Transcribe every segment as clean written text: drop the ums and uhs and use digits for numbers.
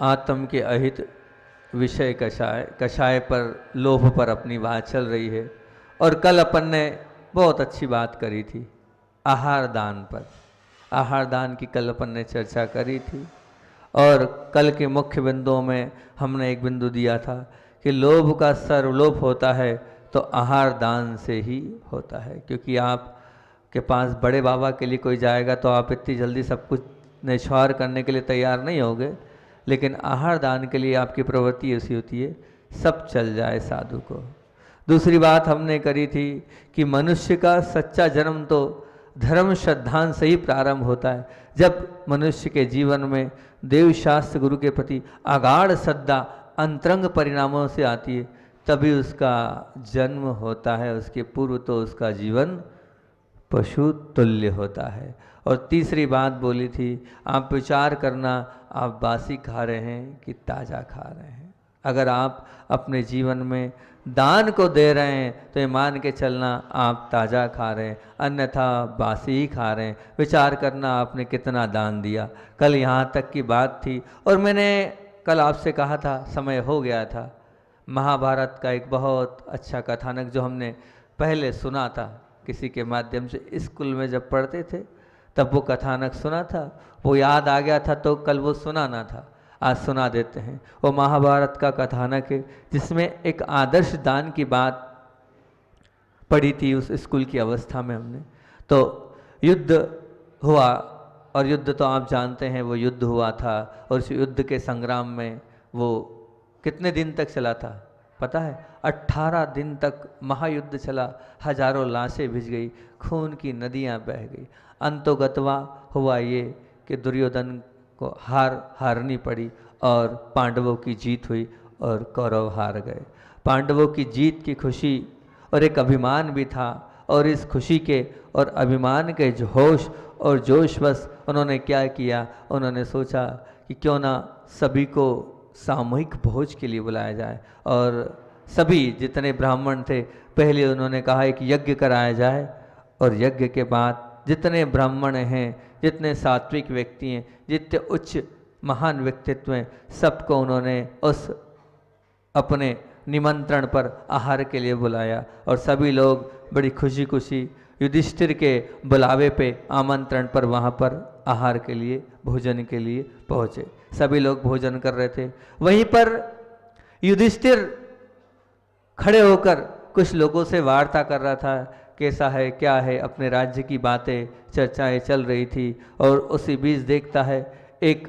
आत्म के अहित विषय कषाय, कषाय पर लोभ पर अपनी बात चल रही है। और कल अपन ने बहुत अच्छी बात करी थी आहार दान पर। आहार दान की कल अपन ने चर्चा करी थी और कल के मुख्य बिंदुओं में हमने एक बिंदु दिया था कि लोभ का सर्वलोभ होता है तो आहार दान से ही होता है। क्योंकि आप के पास बड़े बाबा के लिए कोई जाएगा तो आप इतनी जल्दी सब कुछ निछावर करने के लिए तैयार नहीं होगे, लेकिन आहार दान के लिए आपकी प्रवृत्ति ऐसी होती है सब चल जाए साधु को। दूसरी बात हमने करी थी कि मनुष्य का सच्चा जन्म तो धर्म श्रद्धान से ही प्रारंभ होता है। जब मनुष्य के जीवन में देव शास्त्र गुरु के प्रति अगाढ़ श्रद्धा अंतरंग परिणामों से आती है तभी उसका जन्म होता है। उसके पूर्व तो उसका जीवन पशु तुल्य होता है। और तीसरी बात बोली थी, आप विचार करना आप बासी खा रहे हैं कि ताज़ा खा रहे हैं। अगर आप अपने जीवन में दान को दे रहे हैं तो ये मान के चलना आप ताज़ा खा रहे हैं, अन्यथा बासी ही खा रहे हैं। विचार करना आपने कितना दान दिया। कल यहाँ तक की बात थी और मैंने कल आपसे कहा था, समय हो गया था, महाभारत का एक बहुत अच्छा कथानक जो हमने पहले सुना था किसी के माध्यम से, स्कूल में जब पढ़ते थे तब वो कथानक सुना था, वो याद आ गया था तो कल वो सुनाना था, आज सुना देते हैं। वो महाभारत का कथानक है जिसमें एक आदर्श दान की बात पढ़ी थी उस स्कूल की अवस्था में हमने। तो युद्ध हुआ और युद्ध तो आप जानते हैं वो युद्ध हुआ था और उस युद्ध के संग्राम में वो कितने दिन तक चला था पता है? 18 दिन तक महायुद्ध चला। हजारों लाशें भिज गई, खून की नदियां बह गई। अंतोगतवा हुआ ये कि दुर्योधन को हारनी पड़ी और पांडवों की जीत हुई और कौरव हार गए। पांडवों की जीत की खुशी और एक अभिमान भी था और इस खुशी के और अभिमान के होश और जोशवश उन्होंने क्या किया, उन्होंने सोचा कि क्यों ना सभी को सामूहिक भोज के लिए बुलाया जाए। और सभी जितने ब्राह्मण थे पहले उन्होंने कहा एक यज्ञ कराया जाए और यज्ञ के बाद जितने ब्राह्मण हैं, जितने सात्विक व्यक्ति हैं, जितने उच्च महान व्यक्तित्व हैं, सबको उन्होंने उस अपने निमंत्रण पर आहार के लिए बुलाया और सभी लोग बड़ी खुशी खुशी युधिष्ठिर के बुलावे पे आमंत्रण पर वहाँ पर आहार के लिए भोजन के लिए पहुँचे। सभी लोग भोजन कर रहे थे। वहीं पर युधिष्ठिर खड़े होकर कुछ लोगों से वार्ता कर रहा था, कैसा है क्या है, अपने राज्य की बातें चर्चाएं चल रही थी। और उसी बीच देखता है एक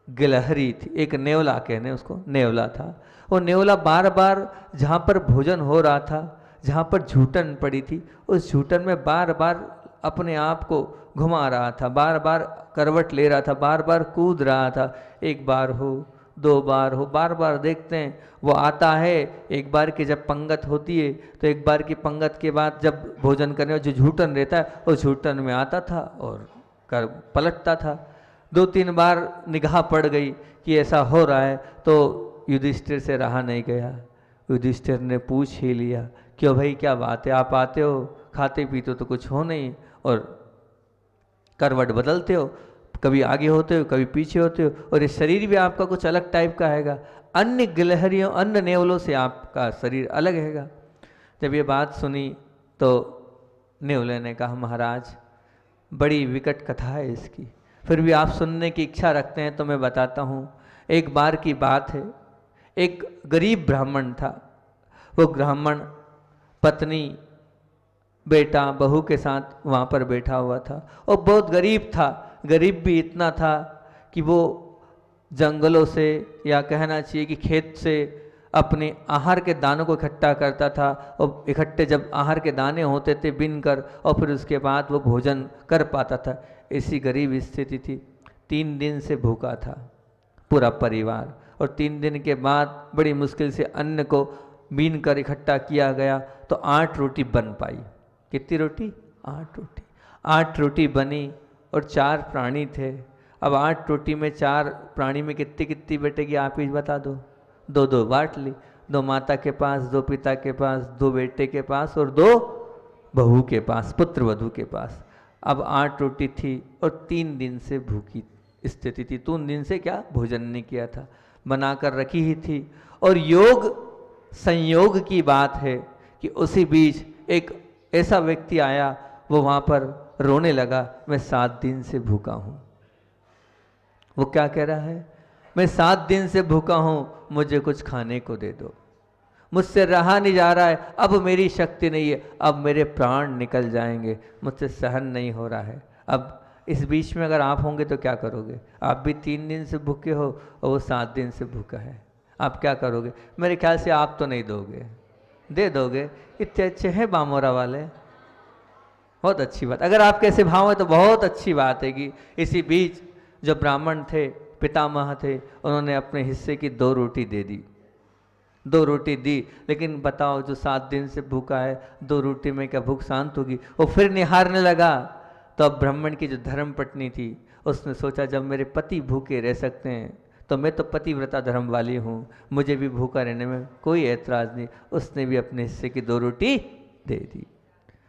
गिलहरी थी, एक नेवला, कहने उसको नेवला था। वो नेवला बार बार जहाँ पर भोजन हो रहा था, जहाँ पर झूठन पड़ी थी, उस झूठन में बार बार अपने आप को घुमा रहा था, बार बार करवट ले रहा था, बार बार कूद रहा था। एक बार हो, दो बार हो, बार बार देखते हैं वो आता है। एक बार की जब पंगत होती है तो एक बार की पंगत के बाद जब भोजन करने में जो झूठन रहता है वो झूठन में आता था और कर पलटता था। 2-3 बार निगाह पड़ गई कि ऐसा हो रहा है तो युधिष्ठिर से रहा नहीं गया। युधिष्ठिर ने पूछ ही लिया, क्यों भाई क्या बात है, आप आते हो, खाते पीते हो तो कुछ हो नहीं और करवट बदलते हो, कभी आगे होते हो कभी पीछे होते हो और ये शरीर भी आपका कुछ अलग टाइप का हैगा, अन्य गिलहरियों अन्य नेवलों से आपका शरीर अलग हैगा। जब ये बात सुनी तो नेवले ने कहा, महाराज बड़ी विकट कथा है इसकी, फिर भी आप सुनने की इच्छा रखते हैं तो मैं बताता हूँ। एक बार की बात है, एक गरीब ब्राह्मण था। वो ब्राह्मण पत्नी बेटा बहू के साथ वहाँ पर बैठा हुआ था और बहुत गरीब था। गरीब भी इतना था कि वो जंगलों से या कहना चाहिए कि खेत से अपने आहार के दानों को इकट्ठा करता था और इकट्ठे जब आहार के दाने होते थे बिन कर और फिर उसके बाद वो भोजन कर पाता था। ऐसी गरीब स्थिति थी। 3 दिन से भूखा था पूरा परिवार और 3 दिन के बाद बड़ी मुश्किल से अन्न को बीन कर इकट्ठा किया गया तो 8 रोटी बन पाई। कितनी रोटी? 8 रोटी। 8 रोटी बनी और 4 प्राणी थे। अब 8 रोटी में 4 प्राणी में कितनी कितनी बटेगी आप ही बता दो। 2-2 बांट ली, 2 माता के पास, 2 पिता के पास, 2 बेटे के पास और 2 बहू के पास, पुत्र वधू के पास। अब 8 रोटी थी और 3 दिन से भूखी स्थिति थी। 3 दिन से क्या भोजन नहीं किया था, बनाकर रखी ही थी। और योग संयोग की बात है कि उसी बीच एक ऐसा व्यक्ति आया, वो वहाँ पर रोने लगा, मैं 7 दिन से भूखा हूँ। वो क्या कह रहा है, मैं 7 दिन से भूखा हूँ, मुझे कुछ खाने को दे दो, मुझसे रहा नहीं जा रहा है, अब मेरी शक्ति नहीं है, अब मेरे प्राण निकल जाएंगे, मुझसे सहन नहीं हो रहा है। अब इस बीच में अगर आप होंगे तो क्या करोगे? आप भी 3 दिन से भूखे हो और वो 7 दिन से भूखा है, आप क्या करोगे? मेरे ख्याल से आप तो नहीं दोगे, दे दोगे। इतने अच्छे हैं बामोरा वाले, बहुत अच्छी बात। अगर आपके ऐसे भाव है तो बहुत अच्छी बात है कि इसी बीच जो ब्राह्मण थे, पितामह थे, उन्होंने अपने हिस्से की 2 रोटी दे दी, 2 रोटी दी। लेकिन बताओ, जो 7 दिन से भूखा है, 2 रोटी में क्या भूख शांत होगी? वो फिर निहारने लगा। तो अब ब्राह्मण की जो धर्म पत्नी थी, उसने सोचा जब मेरे पति भूखे रह सकते हैं तो मैं तो पतिव्रता धर्म वाली हूँ, मुझे भी भूखा रहने में कोई ऐतराज़ नहीं। उसने भी अपने हिस्से की 2 रोटी दे दी।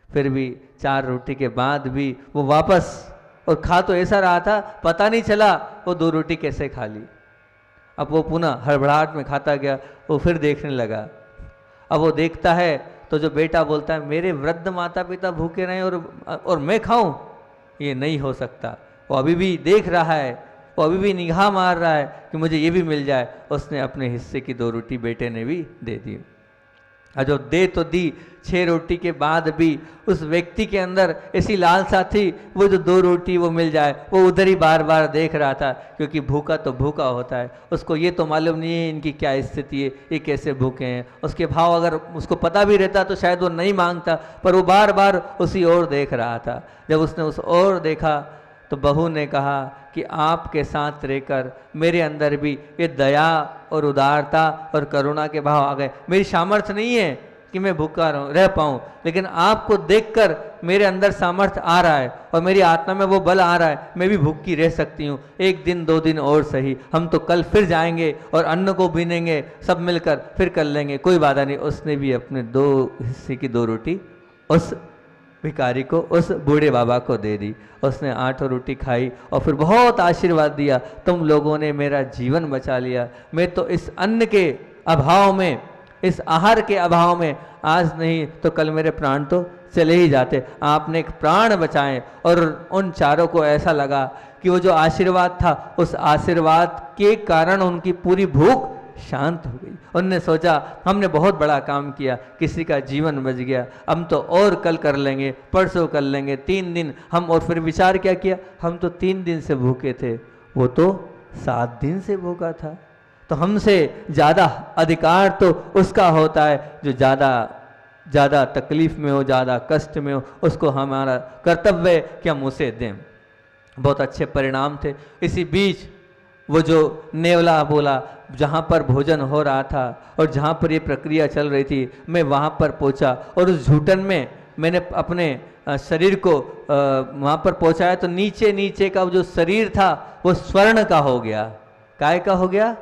फिर भी 4 रोटी के बाद भी वो वापस, और खा तो ऐसा रहा था, पता नहीं चला वो 2 रोटी कैसे खा ली। अब वो पुनः हड़बड़ाहट में खाता गया। वो फिर देखने लगा। अब वो देखता है तो जो बेटा बोलता है, मेरे वृद्ध माता पिता भूखे रहे और मैं खाऊं, ये नहीं हो सकता। वो अभी भी देख रहा है, वो अभी भी निगाह मार रहा है कि मुझे ये भी मिल जाए। उसने अपने हिस्से की 2 रोटी बेटे ने भी दे दी। और जो दे तो दी, 6 रोटी के बाद भी उस व्यक्ति के अंदर ऐसी लालसा थी, वो जो 2 रोटी वो मिल जाए, वो उधर ही बार बार देख रहा था। क्योंकि भूखा तो भूखा होता है, उसको ये तो मालूम नहीं है इनकी क्या स्थिति है, ये कैसे भूखे हैं। उसके भाव अगर उसको पता भी रहता तो शायद वो नहीं मांगता, पर वो बार बार उसी ओर देख रहा था। जब उसने उस ओर देखा तो बहू ने कहा कि आपके साथ रहकर मेरे अंदर भी ये दया और उदारता और करुणा के भाव आ गए। मेरी सामर्थ्य नहीं है कि मैं भूखा रह पाऊँ, लेकिन आपको देखकर मेरे अंदर सामर्थ्य आ रहा है और मेरी आत्मा में वो बल आ रहा है, मैं भी भूखी रह सकती हूँ। 1 दिन 2 दिन और सही, हम तो कल फिर जाएंगे और अन्न को बीनेंगे, सब मिलकर फिर कर लेंगे, कोई बाधा नहीं। उसने भी अपने 2 हिस्से की 2 रोटी उस भिखारी को, उस बूढ़े बाबा को दे दी। उसने 8 रोटी खाई और फिर बहुत आशीर्वाद दिया, तुम लोगों ने मेरा जीवन बचा लिया। मैं तो इस अन्न के अभाव में, इस आहार के अभाव में आज नहीं तो कल मेरे प्राण तो चले ही जाते। आपने एक प्राण बचाए। और उन चारों को ऐसा लगा कि वो जो आशीर्वाद था, उस आशीर्वाद के कारण उनकी पूरी भूख शांत हो गई। उनने सोचा हमने बहुत बड़ा काम किया, किसी का जीवन बच गया, हम तो और कल कर लेंगे, परसों कर लेंगे, 3 दिन हम। और फिर विचार क्या किया, हम तो 3 दिन से भूखे थे, वो तो 7 दिन से भूखा था, तो हमसे ज़्यादा अधिकार तो उसका होता है जो ज़्यादा तकलीफ में हो, ज़्यादा कष्ट में हो। उसको हमारा कर्तव्य है कि हम उसे दें। बहुत अच्छे परिणाम थे। इसी बीच वो जो नेवला बोला, जहाँ पर भोजन हो रहा था और जहाँ पर ये प्रक्रिया चल रही थी, मैं वहाँ पर पहुँचा और उस झूठन में मैंने अपने शरीर को वहाँ पर पहुँचाया। तो नीचे नीचे का जो शरीर था वो स्वर्ण का हो गया। काय का हो गया?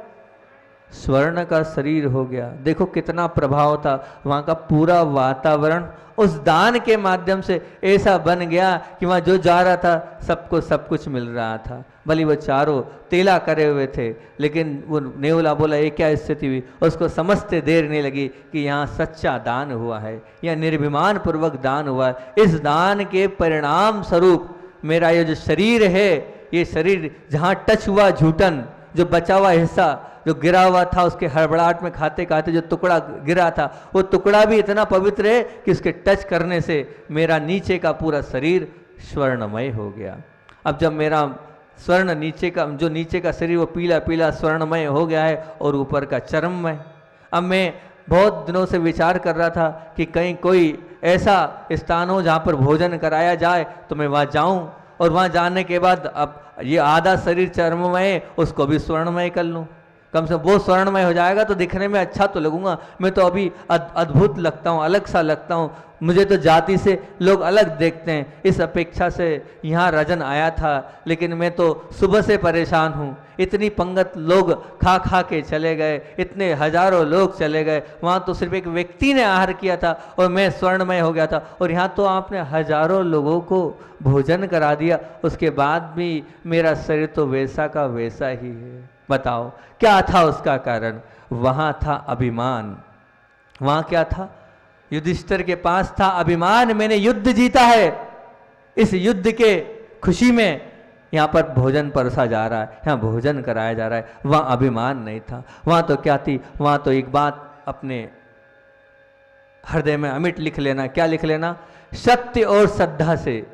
स्वर्ण का शरीर हो गया। देखो कितना प्रभाव था। वहाँ का पूरा वातावरण उस दान के माध्यम से ऐसा बन गया कि वहाँ जो जा रहा था सबको सब कुछ मिल रहा था। भले वो चारों तेला करे हुए थे, लेकिन वो नेवला बोला ये क्या स्थिति हुई। उसको समझते देर नहीं लगी कि यहाँ सच्चा दान हुआ है, यहाँ निर्भिमान पूर्वक दान हुआ है। इस दान के परिणाम स्वरूप मेरा ये जो शरीर है, ये शरीर जहाँ टच हुआ झूठन, जो बचा हुआ हिस्सा जो गिरा हुआ था, उसके हड़बड़ाहट में खाते खाते जो टुकड़ा गिरा था, वो टुकड़ा भी इतना पवित्र है कि उसके टच करने से मेरा नीचे का पूरा शरीर स्वर्णमय हो गया। अब जब मेरा स्वर्ण नीचे का, जो नीचे का शरीर वो पीला पीला स्वर्णमय हो गया है और ऊपर का चरममय। अब मैं बहुत दिनों से विचार कर रहा था कि कहीं कोई ऐसा स्थान हो जहाँ पर भोजन कराया जाए तो मैं वहाँ जाऊँ, और वहाँ जाने के बाद अब ये आधा शरीर चर्ममय उसको भी स्वर्णमय कर लूँ। कम से कम वो स्वर्णमय हो जाएगा तो दिखने में अच्छा तो लगूंगा। मैं तो अभी अद्भुत लगता हूँ, अलग सा लगता हूँ, मुझे तो जाति से लोग अलग देखते हैं। इस अपेक्षा से यहाँ रजन आया था, लेकिन मैं तो सुबह से परेशान हूँ। इतनी पंगत लोग खा खा के चले गए, इतने हजारों लोग चले गए, वहाँ तो सिर्फ एक व्यक्ति ने आहार किया था और मैं स्वर्णमय हो गया था, और यहाँ तो आपने हजारों लोगों को भोजन करा दिया, उसके बाद भी मेरा शरीर तो वैसा का वैसा ही है। बताओ क्या था उसका कारण? वहाँ था अभिमान। वहाँ क्या था? युधिष्ठिर के पास था अभिमान, मैंने युद्ध जीता है, इस युद्ध के खुशी में यहाँ पर भोजन परसा जा रहा है, यहाँ भोजन कराया जा रहा है। वहाँ अभिमान नहीं था। वहाँ तो क्या थी? वहाँ तो एक बात अपने हृदय में अमिट लिख लेना। क्या लिख लेना? सत्य और श्रद्धा से,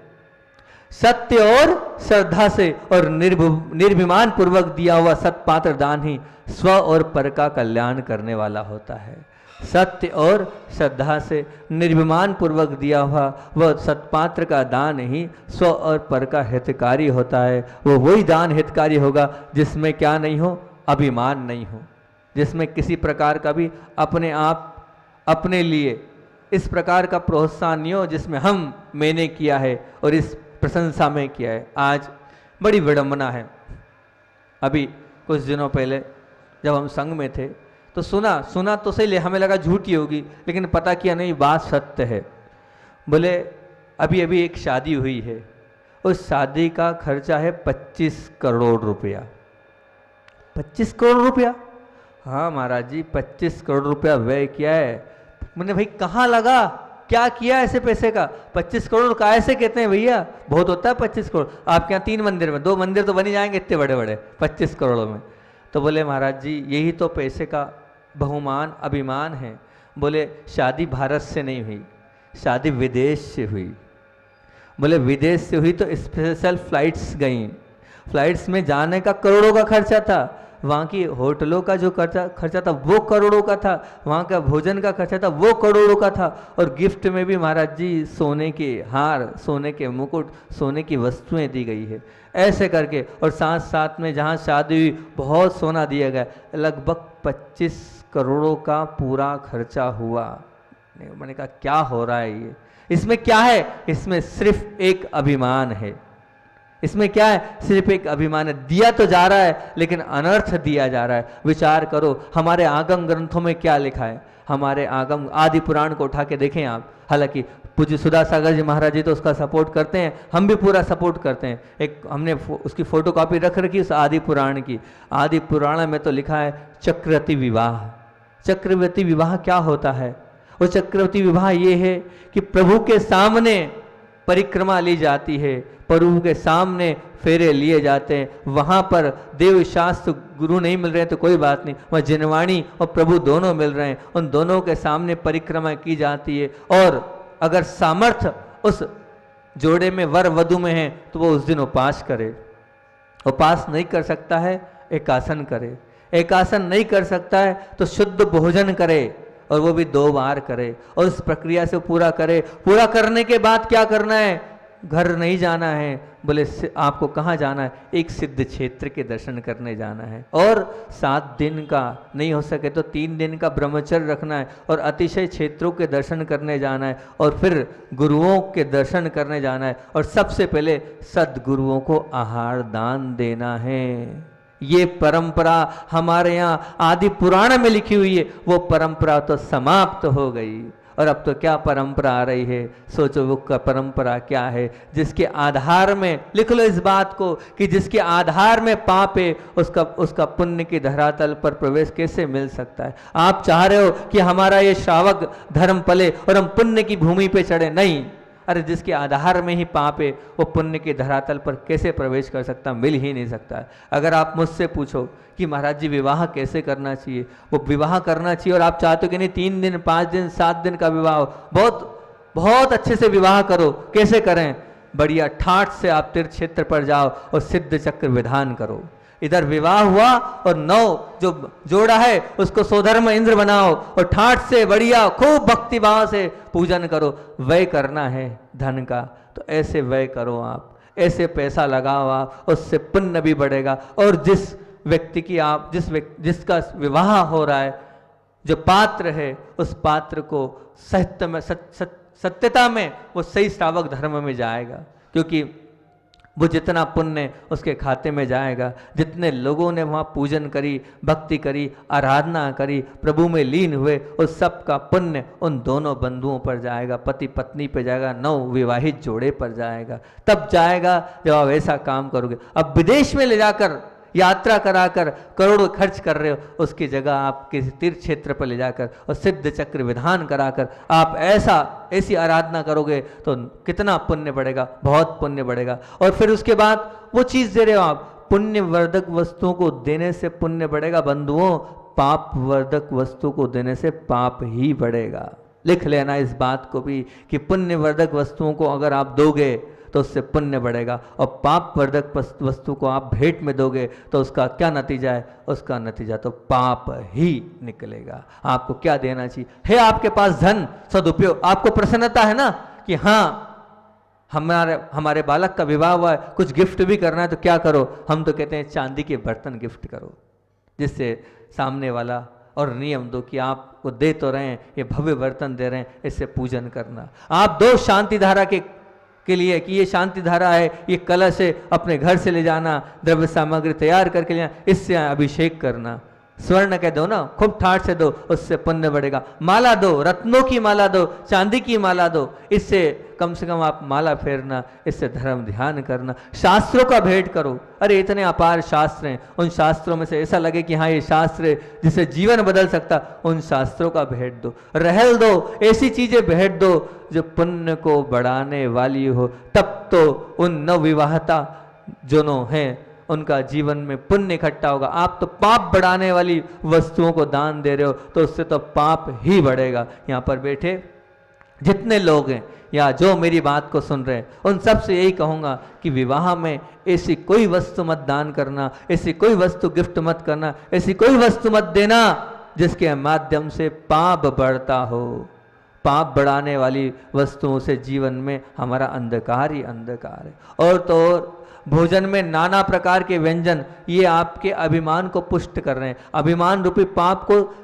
सत्य और श्रद्धा से और निर्भिमान पूर्वक दिया हुआ सत्पात्र दान ही स्व और पर का कल्याण करने वाला होता है। सत्य और श्रद्धा से निर्भिमान पूर्वक दिया हुआ वह सत्पात्र का दान ही स्व और पर का हितकारी होता है। वो वही दान हितकारी होगा जिसमें क्या नहीं हो? अभिमान नहीं हो, जिसमें किसी प्रकार का भी अपने आप अपने लिए इस प्रकार का प्रोत्साहन नहीं हो जिसमें हम मैंने किया है और इस प्रशंसा में किया है। आज बड़ी विडंबना है। अभी कुछ दिनों पहले जब हम संघ में थे तो सुना तो सही, हमें लगा झूठी होगी, लेकिन पता किया नहीं बात सत्य है। बोले अभी अभी एक शादी हुई है, उस शादी का खर्चा है 25 करोड़ रुपया। 25 करोड़ रुपया? हाँ महाराज जी, 25 करोड़ रुपया व्यय किया है। मैंने भाई कहाँ लगा, क्या किया ऐसे पैसे का? 25 करोड़ का ऐसे कहते हैं भैया, बहुत होता है 25 करोड़। आपके यहाँ 3 मंदिर में 2 मंदिर तो बनी जाएंगे इतने बड़े बड़े 25 करोड़ में। तो बोले महाराज जी यही तो पैसे का बहुमान अभिमान है। बोले शादी भारत से नहीं हुई, शादी विदेश से हुई। बोले विदेश से हुई तो स्पेशल फ्लाइट्स गई, फ्लाइट्स में जाने का करोड़ों का खर्चा था, वहाँ की होटलों का जो खर्चा था वो करोड़ों का था, वहाँ का भोजन का खर्चा था वो करोड़ों का था, और गिफ्ट में भी महाराज जी सोने के हार, सोने के मुकुट, सोने की वस्तुएं दी गई है। ऐसे करके और साथ साथ में जहाँ शादी हुई बहुत सोना दिया गया, लगभग 25 करोड़ों का पूरा खर्चा हुआ। मैंने कहा क्या हो रहा है ये? इसमें क्या है? इसमें सिर्फ एक अभिमान है। इसमें क्या है? सिर्फ एक अभिमान है। दिया तो जा रहा है लेकिन अनर्थ दिया जा रहा है। विचार करो हमारे आगम ग्रंथों में क्या लिखा है। हमारे आगम आदि पुराण को उठा के देखें आप, हालांकि पूज्य सुधा सागर जी महाराज जी तो उसका सपोर्ट करते हैं, हम भी पूरा सपोर्ट करते हैं। एक हमने उसकी फोटो कॉपी रख रखी उस आदि पुराण की। आदि पुराण में तो लिखा है चक्रवर्ती विवाह। चक्रवर्ती विवाह क्या होता है? वो चक्रवर्ती विवाह ये है कि प्रभु के सामने परिक्रमा ली जाती है, प्रभु के सामने फेरे लिए जाते हैं। वहाँ पर देव शास्त्र गुरु नहीं मिल रहे हैं तो कोई बात नहीं, वहाँ जिनवाणी और प्रभु दोनों मिल रहे हैं, उन दोनों के सामने परिक्रमा की जाती है। और अगर सामर्थ्य उस जोड़े में वर वधु में है तो वो उस दिन उपास करे। उपास नहीं कर सकता है एकासन करे, एकासन नहीं कर सकता है तो शुद्ध भोजन करे, और वो भी 2 बार करे, और उस प्रक्रिया से पूरा करे। पूरा करने के बाद क्या करना है? घर नहीं जाना है। बोले आपको कहाँ जाना है? एक सिद्ध क्षेत्र के दर्शन करने जाना है, और 7 दिन का नहीं हो सके तो 3 दिन का ब्रह्मचर्य रखना है, और अतिशय क्षेत्रों के दर्शन करने जाना है, और फिर गुरुओं के दर्शन करने जाना है, और सबसे पहले सद्गुरुओं को आहार दान देना है। ये परंपरा हमारे यहाँ आदि पुराण में लिखी हुई है, वो परंपरा तो समाप्त हो गई, और अब तो क्या परंपरा आ रही है? सोचो वो का परंपरा क्या है जिसके आधार में, लिख लो इस बात को, कि जिसके आधार में पाप है उसका पुण्य की धरातल पर प्रवेश कैसे मिल सकता है? आप चाह रहे हो कि हमारा ये श्रावक धर्म पले और हम पुण्य की भूमि पे चढ़े? नहीं, अरे जिसके आधार में ही पाप है वो पुण्य के धरातल पर कैसे प्रवेश कर सकता? मिल ही नहीं सकता। अगर आप मुझसे पूछो कि महाराज जी विवाह कैसे करना चाहिए, वो विवाह करना चाहिए और आप चाहते हो कि नहीं 3 दिन 5 दिन 7 दिन का विवाह हो, बहुत बहुत अच्छे से विवाह करो। कैसे करें? बढ़िया ठाठ से आप तीर्थ क्षेत्र पर जाओ और सिद्ध चक्र विधान करो। इधर विवाह हुआ और 9 जो जोड़ा है उसको सोधर्म इंद्र बनाओ, और ठाठ से बढ़िया खूब भक्ति भाव से पूजन करो। व्यय करना है धन का तो ऐसे व्यय करो, आप ऐसे पैसा लगाओ आप, उससे पुण्य भी बढ़ेगा। और जिस व्यक्ति की आप जिसका विवाह हो रहा है, जो पात्र है, उस पात्र को सत्यता में वो सही श्रावक धर्म में जाएगा, क्योंकि वो जितना पुण्य उसके खाते में जाएगा, जितने लोगों ने वहाँ पूजन करी, भक्ति करी, आराधना करी, प्रभु में लीन हुए, उस सब का पुण्य उन दोनों बंधुओं पर जाएगा, पति पत्नी पर जाएगा, नव विवाहित जोड़े पर जाएगा। तब जाएगा जब आप ऐसा काम करोगे। अब विदेश में ले जाकर यात्रा कराकर करोड़ों खर्च कर रहे हो, उसकी जगह आप किसी तीर्थ क्षेत्र पर ले जाकर और सिद्ध चक्र विधान कराकर आप ऐसी आराधना करोगे तो कितना पुण्य बढ़ेगा, बहुत पुण्य बढ़ेगा। और फिर उसके बाद वो चीज़ दे रहे हो आप, पुण्यवर्धक वस्तुओं को देने से पुण्य बढ़ेगा बंधुओं, पाप वर्धक वस्तु को देने से पाप ही बढ़ेगा। लिख लेना इस बात को भी कि पुण्यवर्धक वस्तुओं को अगर आप दोगे तो उससे पुण्य बढ़ेगा, और पाप वर्धक वस्तु को आप भेंट में दोगे तो उसका क्या नतीजा है? उसका नतीजा तो पाप ही निकलेगा। आपको क्या देना चाहिए? है आपके पास धन, सदुपयोग, आपको प्रसन्नता है ना कि हाँ हमारे बालक का विवाह हुआ है, कुछ गिफ्ट भी करना है, तो क्या करो? हम तो कहते हैं चांदी के बर्तन गिफ्ट करो, जिससे सामने वाला, और नियम दो कि आपको दे तो रहे हैं, ये भव्य बर्तन दे रहे हैं, इससे पूजन करना। आप दो शांति धारा के लिए कि ये शांति धारा है, ये कलश है, अपने घर से ले जाना, द्रव्य सामग्री तैयार करके ले जाना, इससे अभिषेक करना। स्वर्ण कह दो ना, खूब ठाठ से दो, उससे पुण्य बढ़ेगा। माला दो, रत्नों की माला दो, चांदी की माला दो, इससे कम से कम आप माला फेरना, इससे धर्म ध्यान करना। शास्त्रों का भेंट करो, अरे इतने अपार शास्त्र हैं, उन शास्त्रों में से ऐसा लगे कि हाँ ये शास्त्र है जिससे जीवन बदल सकता, उन शास्त्रों का भेंट दो। रहल दो, ऐसी चीजें भेंट दो जो पुण्य को बढ़ाने वाली हो, तब तो उन नवविवाहिता जोनों हैं उनका जीवन में पुण्य इकट्ठा होगा। आप तो पाप बढ़ाने वाली वस्तुओं को दान दे रहे हो, तो उससे तो पाप ही बढ़ेगा। यहाँ पर बैठे जितने लोग हैं या जो मेरी बात को सुन रहे हैं, उन सब से यही कहूँगा कि विवाह में ऐसी कोई वस्तु मत दान करना, ऐसी कोई वस्तु गिफ्ट मत करना, ऐसी कोई वस्तु मत देना जिसके माध्यम से पाप बढ़ता हो। पाप बढ़ाने वाली वस्तुओं से जीवन में हमारा अंधकार ही अंधकार है। और तो और भोजन में नाना प्रकार के व्यंजन, ये आपके अभिमान को पुष्ट कर रहे हैं, अभिमान रूपी पाप को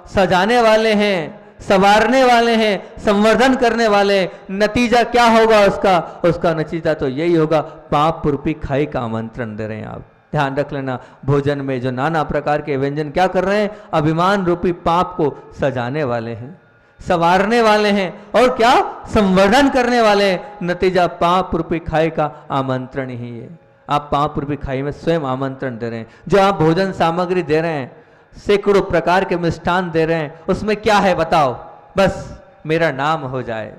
सजाने वाले हैं, संवारने वाले हैं, संवर्धन करने वाले हैं। नतीजा क्या होगा उसका नतीजा तो यही होगा, पाप रूपी खाई का आमंत्रण दे रहे हैं आप। ध्यान रख लेना, भोजन में जो नाना प्रकार के व्यंजन क्या कर रहे हैं? अभिमान रूपी पाप को सजाने वाले हैं, संवारने वाले हैं, और क्या संवर्धन करने वाले हैं। नतीजा पाप रूपी खाई का आमंत्रण ही है। आप पाप रूपी खाई में स्वयं आमंत्रण दे रहे हैं। जो आप भोजन सामग्री दे रहे हैं, सैकड़ों प्रकार के मिष्ठान दे रहे हैं, उसमें क्या है बताओ? बस मेरा नाम हो जाए,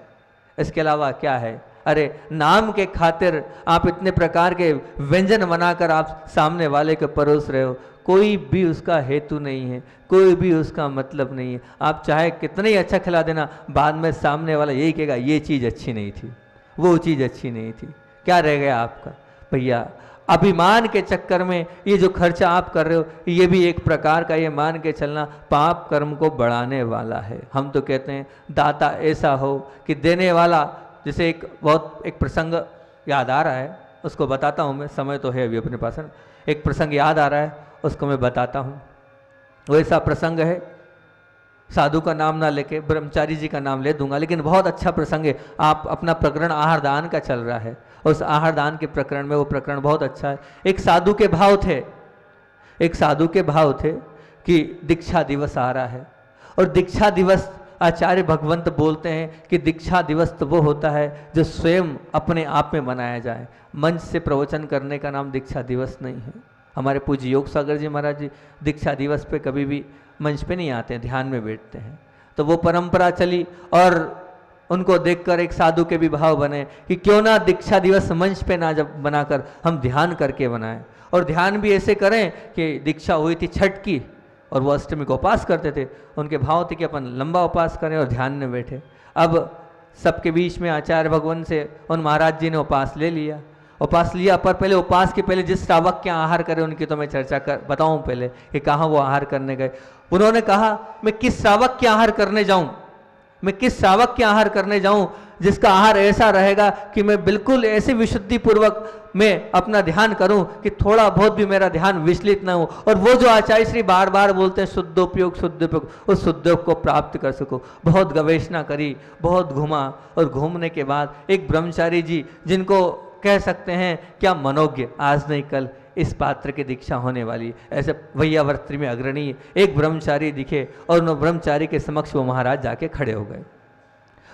इसके अलावा क्या है? अरे नाम के खातिर आप इतने प्रकार के व्यंजन बनाकर आप सामने वाले को परोस रहे हो, कोई भी उसका हेतु नहीं है, कोई भी उसका मतलब नहीं है। आप चाहे कितना ही अच्छा खिला देना, बाद में सामने वाला यही कहेगा ये चीज़ अच्छी नहीं थी, वो चीज़ अच्छी नहीं थी। क्या रह गया आपका? भैया अभिमान के चक्कर में ये जो खर्चा आप कर रहे हो, ये भी एक प्रकार का, ये मान के चलना, पाप कर्म को बढ़ाने वाला है। हम तो कहते हैं दाता ऐसा हो कि देने वाला, जैसे एक प्रसंग याद आ रहा है, उसको बताता हूँ मैं, समय तो है अभी अपने पास। एक प्रसंग याद आ रहा है, उसको मैं बताता हूँ। वो ऐसा प्रसंग है, साधु का नाम ना लेके ब्रह्मचारी जी का नाम ले दूंगा, लेकिन बहुत अच्छा प्रसंग है। आप अपना प्रकरण आहार दान का चल रहा है, उस आहार दान के प्रकरण में वो प्रकरण बहुत अच्छा है। एक साधु के भाव थे कि दीक्षा दिवस आ रहा है, और दीक्षा दिवस आचार्य भगवंत बोलते हैं कि दीक्षा दिवस तो वो होता है जो स्वयं अपने आप में मनाया जाए। मंच से प्रवचन करने का नाम दीक्षा दिवस नहीं है। हमारे पूज्य योग सागर जी महाराज जी दीक्षा दिवस पे कभी भी मंच पे नहीं आते हैं, ध्यान में बैठते हैं। तो वो परंपरा चली, और उनको देखकर एक साधु के भी भाव बने कि क्यों ना दीक्षा दिवस मंच पे ना जब बनाकर हम ध्यान करके बनाएं, और ध्यान भी ऐसे करें कि दीक्षा हुई थी छठ की, और वो अष्टमी को उपास करते थे। उनके भाव थे कि अपन लंबा उपास करें और ध्यान में बैठे। अब सबके बीच में आचार्य भगवान से उन महाराज जी ने उपास ले लिया, पर पहले उपास के पहले जिस श्रावक के आहार करे उनकी तो मैं चर्चा बताऊं पहले कि कहाँ वो आहार करने गए। उन्होंने कहा मैं किस श्रावक के आहार करने जाऊं? मैं किस शावक के आहार करने जाऊं जिसका आहार ऐसा रहेगा कि मैं बिल्कुल ऐसे विशुद्धि पूर्वक मैं अपना ध्यान करूं कि थोड़ा बहुत भी मेरा ध्यान विचलित ना हो, और वो जो आचार्य श्री बार बार बोलते हैं शुद्धोपयोग शुद्धोपयोग, उस शुद्धोपयोग को प्राप्त कर सको। बहुत गवेषणा करी, बहुत घूमा, और घूमने के बाद एक ब्रह्मचारी जी, जिनको कह सकते हैं क्या मनोज्ञ, आज नहीं कल इस पात्र की दीक्षा होने वाली, ऐसे वैयावर्त में अग्रणी एक ब्रह्मचारी दिखे, और उन ब्रह्मचारी के समक्ष वो महाराज जाके खड़े हो गए।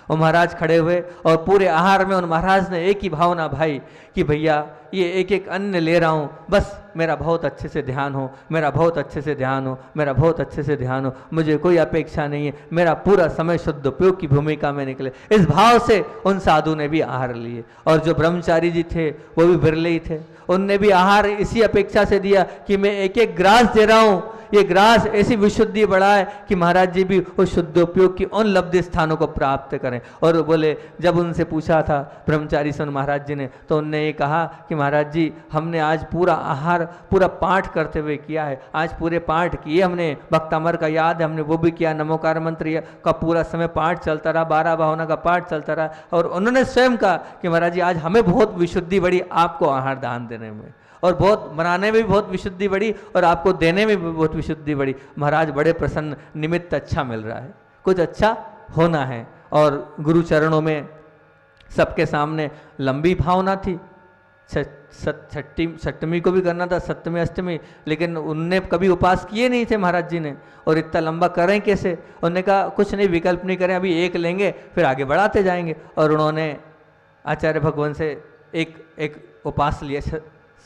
वो महाराज खड़े हुए और पूरे आहार में उन महाराज ने एक ही भावना भाई कि भैया ये एक एक अन्न ले रहा हूँ, बस मेरा बहुत अच्छे से ध्यान हो, मेरा बहुत अच्छे से ध्यान हो, मेरा बहुत अच्छे से ध्यान हो, मुझे कोई अपेक्षा नहीं है, मेरा पूरा समय शुद्ध उपयोग की भूमिका में निकले। इस भाव से उन साधु ने भी आहार लिए, और जो ब्रह्मचारी जी थे वो भी बिरले ही थे, उनने भी आहार इसी अपेक्षा से दिया कि मैं एक एक ग्रास दे रहा हूँ, ये ग्रास ऐसी विशुद्धि बढ़ाए कि महाराज जी भी उस शुद्ध उपयोग की उन लब्ध स्थानों को प्राप्त करें। और बोले, जब उनसे पूछा था ब्रह्मचारी से महाराज जी ने, तो उनने ये कहा कि महाराज जी हमने आज पूरा आहार पूरा पाठ करते हुए किया है, आज पूरे पाठ किए हमने, भक्तामर का याद है हमने वो भी किया, नमोकार मंत्र का पूरा समय पाठ चलता रहा, 12 भावना का पाठ चलता रहा, और उन्होंने स्वयं कहा कि महाराज जी आज हमें बहुत विशुद्धि बढ़ी आपको आहार दान देने में, और बहुत बनाने में भी बहुत विशुद्धि बढ़ी, और आपको देने में भी बहुत विशुद्धि बढ़ी। महाराज बड़े प्रसन्न, निमित्त अच्छा मिल रहा है, कुछ अच्छा होना है। और गुरु चरणों में सबके सामने लंबी भावना थी, सप्तमी को भी करना था, सप्तमी अष्टमी, लेकिन उनने कभी उपास किए नहीं थे महाराज जी ने, और इतना लंबा करें कैसे। उन्होंने कहा कुछ नहीं, विकल्प नहीं करें, अभी एक लेंगे फिर आगे बढ़ाते जाएंगे। और उन्होंने आचार्य भगवान से एक उपास लिया,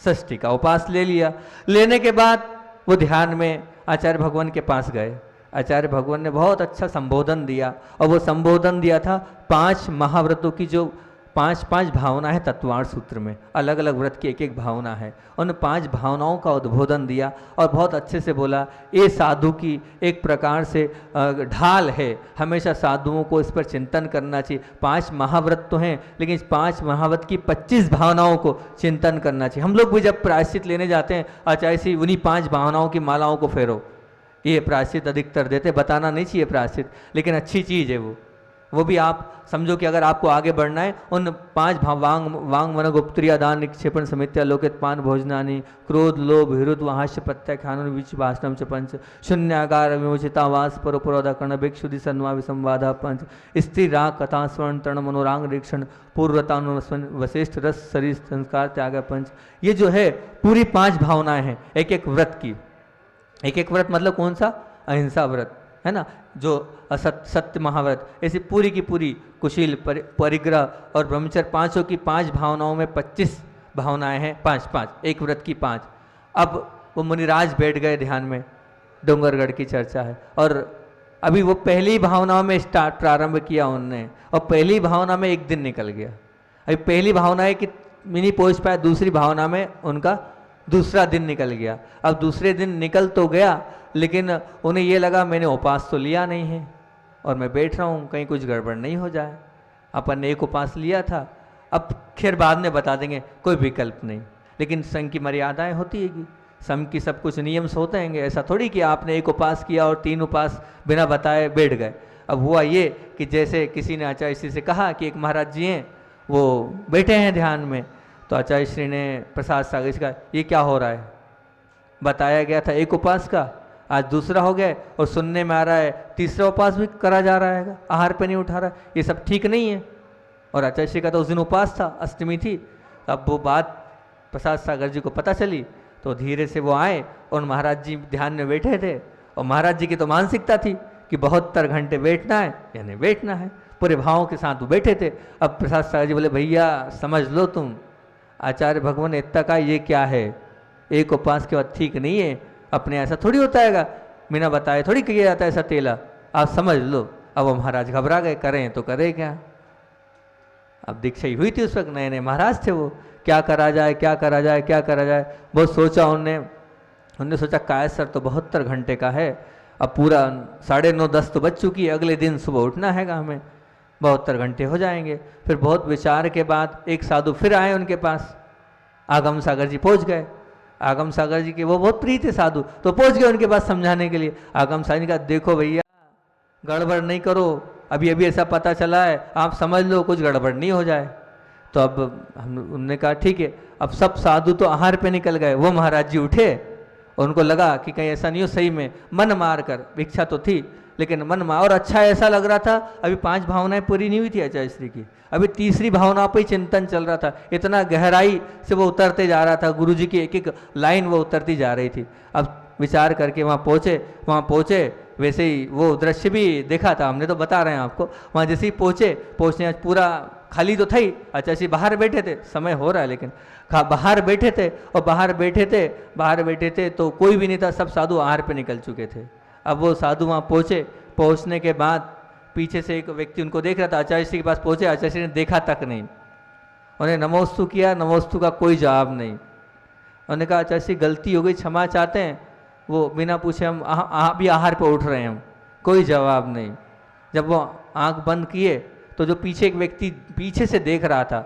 षष्ठी का उपास ले लिया। लेने के बाद वो ध्यान में आचार्य भगवान के पास गए। आचार्य भगवान ने बहुत अच्छा संबोधन दिया, और वो संबोधन दिया था 5 महाव्रतों की, जो 5 भावना है तत्वार्थ सूत्र में, अलग अलग व्रत की एक एक भावना है, उन 5 भावनाओं का उद्बोधन दिया, और बहुत अच्छे से बोला ये साधु की एक प्रकार से ढाल है, हमेशा साधुओं को इस पर चिंतन करना चाहिए। 5 महाव्रत तो हैं, लेकिन इस 5 महाव्रत की 25 भावनाओं को चिंतन करना चाहिए। हम लोग भी जब प्रायश्चित लेने जाते हैं, आचार्य से उन्हीं 5 भावनाओं की मालाओं को फेरो, ये प्रायश्चित अधिकतर देते, बताना नहीं चाहिए प्रायश्चित, लेकिन अच्छी चीज़ है वो भी आप समझो कि अगर आपको आगे बढ़ना है, उन 5 वांग मन गुप्त्रिया दान निक्षेपण समित्या लोकित पान भोजनानि क्रोध लोभ हिरुत हास्य प्रत्याख्यान विच भाषणम च पंच शून्यागार विमोचिता वास परोपरोधा कर्ण भिक्षुधि सन्वा विसंवादा पंच स्त्री राग कथा स्वर्ण तरण मनोरांग निरीक्षण पूर्वतानुस्वन वशिष्ठ रस शरीर संस्कार त्याग पंच। ये जो है पूरी 5 भावनाएं हैं एक एक व्रत की। एक एक व्रत मतलब कौन सा? अहिंसा व्रत है ना, जो सत्य महाव्रत, ऐसी पूरी की पूरी कुशील परिग्रह और ब्रह्मचर्य, 5 की 5 भावनाओं में 25 भावनाएं हैं, 5 एक व्रत की 5। अब वो मुनिराज बैठ गए ध्यान में, डोंगरगढ़ की चर्चा है, और अभी वो पहली भावनाओं में प्रारंभ किया उनने, और पहली भावना में एक दिन निकल गया। अभी पहली भावना है कि नहीं पहुँच पाया, दूसरी भावना में उनका दूसरा दिन निकल गया। अब दूसरे दिन निकल तो गया, लेकिन उन्हें ये लगा मैंने उपास तो लिया नहीं है, और मैं बैठ रहा हूँ, कहीं कुछ गड़बड़ नहीं हो जाए। अपन ने एक उपास लिया था, अब खैर बाद में बता देंगे, कोई विकल्प नहीं, लेकिन संघ की मर्यादाएं होती है, संघ की सब कुछ नियम होते हैं। ऐसा थोड़ी कि आपने एक उपास किया और 3 उपास बिना बताए बैठ गए। अब हुआ ये कि जैसे किसी ने आचार्य श्री से कहा कि एक महाराज जी हैं, वो बैठे हैं ध्यान में, तो आचार्य श्री ने प्रसाद सागर का ये क्या हो रहा है, बताया गया था एक उपास का, आज दूसरा हो गया, और सुनने में आ रहा है तीसरा उपास भी करा जा रहा है, आहार पे नहीं उठा रहा है, ये सब ठीक नहीं है। और आचार्य श्री का तो उस दिन उपास था, अष्टमी थी। अब वो बात प्रसाद सागर जी को पता चली, तो धीरे से वो आए और महाराज जी ध्यान में बैठे थे, और महाराज जी की तो मानसिकता थी कि 72 घंटे बैठना है, यानी बैठना है, पूरे भावों के साथ वो बैठे थे। अब प्रसाद सागर जी बोले भैया समझ लो तुम, आचार्य भगवान ने इतना का ये क्या है, एक उपास के बाद ठीक नहीं है, अपने ऐसा थोड़ी होता है, बिना बताए थोड़ी किया जाता है ऐसा तेला, आप समझ लो। अब वो महाराज घबरा गए, करें तो करें क्या। अब दीक्षा ही हुई थी उस वक्त, नए नए महाराज थे वो, क्या करा जाए क्या करा जाए क्या करा जाए, बहुत सोचा उनने सोचा कायसर तो 72 घंटे का है, अब पूरा 9:30-10 तो बज चुकी है, अगले दिन सुबह उठना है हमें, 72 घंटे हो जाएंगे। फिर बहुत विचार के बाद एक साधु फिर आए उनके पास, आगम सागर जी पहुंच गए। आगम सागर जी के वो बहुत प्रिय थे साधु, तो पहुंच गए उनके पास समझाने के लिए। आगम सागर जी का देखो भैया गड़बड़ नहीं करो, अभी अभी ऐसा पता चला है, आप समझ लो कुछ गड़बड़ नहीं हो जाए। तो अब उन्होंने कहा ठीक है। अब सब साधु तो आहार पे निकल गए, वो महाराज जी उठे और उनको लगा कि कहीं ऐसा नहीं हो, सही में मन मार कर, इच्छा तो थी लेकिन मन मार, और अच्छा ऐसा लग रहा था अभी 5 भावनाएं पूरी नहीं हुई थी आचार्य श्री की, अभी तीसरी भावना पे ही चिंतन चल रहा था, इतना गहराई से वो उतरते जा रहा था, गुरु जी की एक एक लाइन वो उतरती जा रही थी। अब विचार करके वहाँ पहुँचे वैसे ही वो दृश्य भी देखा था हमने, तो बता रहे हैं आपको। वहाँ जैसे ही पहुँचने पूरा खाली तो था ही, अच्छा जी बाहर बैठे थे, समय हो रहा है लेकिन बाहर बैठे थे, और बाहर बैठे थे तो कोई भी नहीं था, सब साधु आहार पे निकल चुके थे। अब वो साधु वहाँ पहुँचने के बाद पीछे से एक व्यक्ति उनको देख रहा था, आचार्य श्री के पास पहुँचे, आचार्य श्री ने देखा तक नहीं, उन्हें नमोस्तु किया, नमोस्तु का कोई जवाब नहीं। उन्होंने कहा आचार्य श्री गलती हो गई, क्षमा चाहते हैं। वो बिना पूछे हम अभी आहार पे उठ रहे हैं, हम कोई जवाब नहीं। जब वो आंख बंद किए तो जो पीछे एक व्यक्ति पीछे से देख रहा था,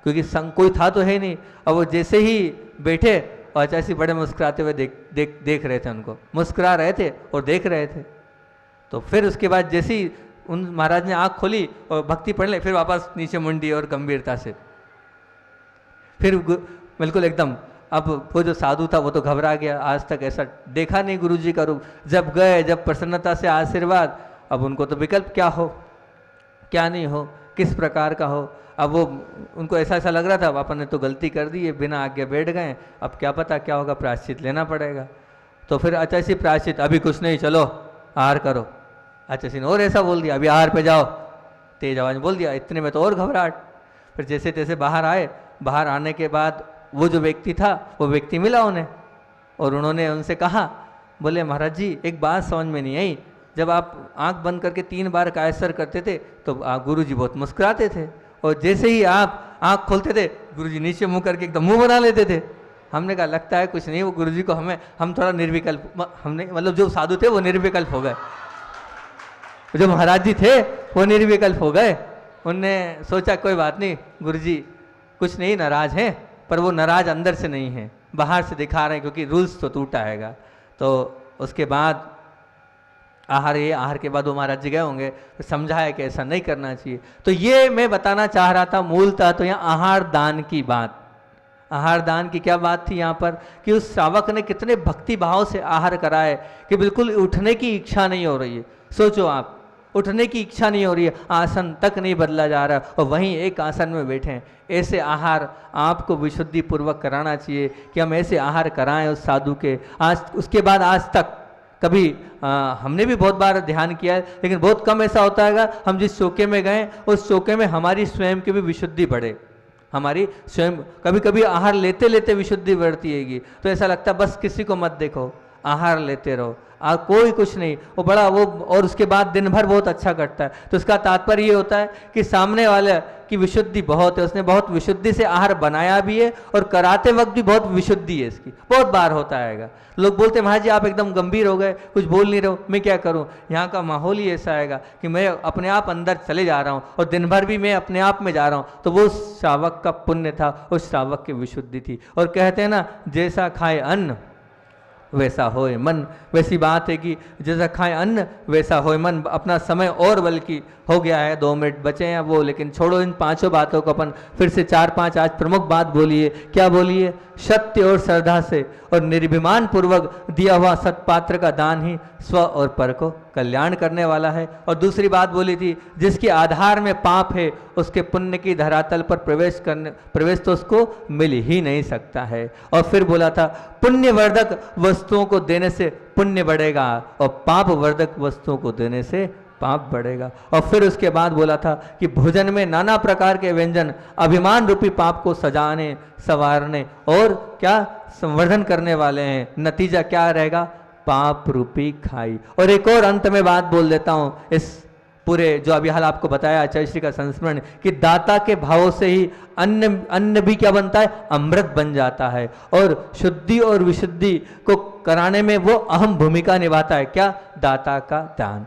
क्योंकि संग कोई था तो है नहीं, और वो जैसे ही बैठे और आचार्य श्री बड़े मुस्कुराते हुए देख रहे थे, उनको मुस्कुरा रहे थे और देख रहे थे। तो फिर उसके बाद जैसे ही उन महाराज ने आंख खोली और भक्ति पढ़ ले, फिर वापस नीचे मुंडी और गंभीरता से फिर बिल्कुल एकदम। अब वो जो साधु था वो तो घबरा गया, आज तक ऐसा देखा नहीं गुरु जी का रूप। जब गए, जब प्रसन्नता से आशीर्वाद, अब उनको तो विकल्प क्या हो क्या नहीं हो, किस प्रकार का हो। अब वो उनको ऐसा लग रहा था अपन ने तो गलती कर दी है, बिना आज्ञा बैठ गए, अब क्या पता क्या होगा, प्रायश्चित लेना पड़ेगा। तो फिर आचार्य श्री प्रायश्चित, अभी कुछ नहीं, चलो आहार करो। आचार्य श्री ने और ऐसा बोल दिया, अभी आहार पे जाओ, तेज आवाज में बोल दिया। इतने में तो और घबराहट। फिर जैसे तैसे बाहर आए, बाहर आने के बाद वो जो व्यक्ति था वो व्यक्ति मिला उन्हें, और उन्होंने उनसे कहा, बोले महाराज जी एक बात समझ में नहीं आई, जब आप आंख बंद करके 3 बार कायसर करते थे तो गुरु जी बहुत मुस्कुराते थे, और जैसे ही आप आंख खोलते थे गुरु जी नीचे मुंह करके एकदम मुंह बना लेते थे। हमने कहा लगता है कुछ नहीं, वो गुरु जी को हम थोड़ा निर्विकल्प, हमने मतलब जो साधु थे वो निर्विकल्प हो गए, जो महाराज जी थे वो निर्विकल्प हो गए। उनने सोचा कोई बात नहीं, गुरु जी कुछ नहीं, नाराज हैं, पर वो नाराज अंदर से नहीं है, बाहर से दिखा रहे हैं, क्योंकि रूल्स तो टूटा हैगा। तो उसके बाद आहार के बाद वो महाराज जी गए होंगे, तो समझाया कि ऐसा नहीं करना चाहिए। तो ये मैं बताना चाह रहा था मूलतः तो यहाँ आहार दान की बात। आहार दान की क्या बात थी यहाँ पर, कि उस श्रावक ने कितने भक्ति भाव से आहार कराए कि बिल्कुल उठने की इच्छा नहीं हो रही है। सोचो आप, उठने की इच्छा नहीं हो रही है, आसन तक नहीं बदला जा रहा, और वहीं एक आसन में बैठे हैं। ऐसे आहार आपको विशुद्धि पूर्वक कराना चाहिए कि हम ऐसे आहार कराएं उस साधु के। आज उसके बाद आज तक कभी हमने भी बहुत बार ध्यान किया है, लेकिन बहुत कम ऐसा होता है हम जिस चौके में गए उस चौके में हमारी स्वयं की भी विशुद्धि बढ़े, हमारी स्वयं कभी कभी आहार लेते लेते विशुद्धि बढ़ती हैगी। तो ऐसा लगता है बस किसी को मत देखो, आहार लेते रहो, कोई कुछ नहीं, वो बड़ा वो, और उसके बाद दिन भर बहुत अच्छा कटता है। तो इसका तात्पर्य ये होता है कि सामने वाले की विशुद्धि बहुत है, उसने बहुत विशुद्धि से आहार बनाया भी है, और कराते वक्त भी बहुत विशुद्धि है इसकी। बहुत बार होता है, लोग बोलते हैं महाराज जी आप एकदम गंभीर हो गए, कुछ बोल नहीं रहे हो, मैं क्या करूं। यहाँ का माहौल ही ऐसा आएगा कि मैं अपने आप अंदर चले जा रहा हूँ, और दिन भर भी मैं अपने आप में जा रहा हूँ। तो वो श्रावक का पुण्य था, उस श्रावक की विशुद्धि थी। और कहते हैं ना, जैसा खाए अन्न वैसा होए मन। वैसी बात है कि जैसा खाए अन्न वैसा होए मन। अपना समय और बल्कि हो गया है, 2 मिनट बचे हैं वो, लेकिन छोड़ो इन 5 बातों को, अपन फिर से 4-5 आज प्रमुख बात बोलिए। क्या बोलिए? सत्य और श्रद्धा से और निर्भिमान पूर्वक दिया हुआ सत्पात्र का दान ही स्व और पर को कल्याण करने वाला है। और दूसरी बात बोली थी, जिसके आधार में पाप है उसके पुण्य की धरातल पर प्रवेश तो उसको मिल ही नहीं सकता है। और फिर बोला था, पुण्यवर्धक वस्तुओं को देने से पुण्य बढ़ेगा, और पाप वर्धक वस्तुओं को देने से पाप बढ़ेगा। और फिर उसके बाद बोला था कि भोजन में नाना प्रकार के व्यंजन अभिमान रूपी पाप को सजाने, संवारने और क्या संवर्धन करने वाले हैं। नतीजा क्या रहेगा? पाप रूपी खाई। और एक और अंत में बात बोल देता हूं, इस पूरे जो अभी हाल आपको बताया आचार्य श्री का संस्मरण, कि दाता के भावों से ही अन्न भी क्या बनता है? अमृत बन जाता है। और शुद्धि और विशुद्धि को कराने में वो अहम भूमिका निभाता है। क्या? दाता का दान।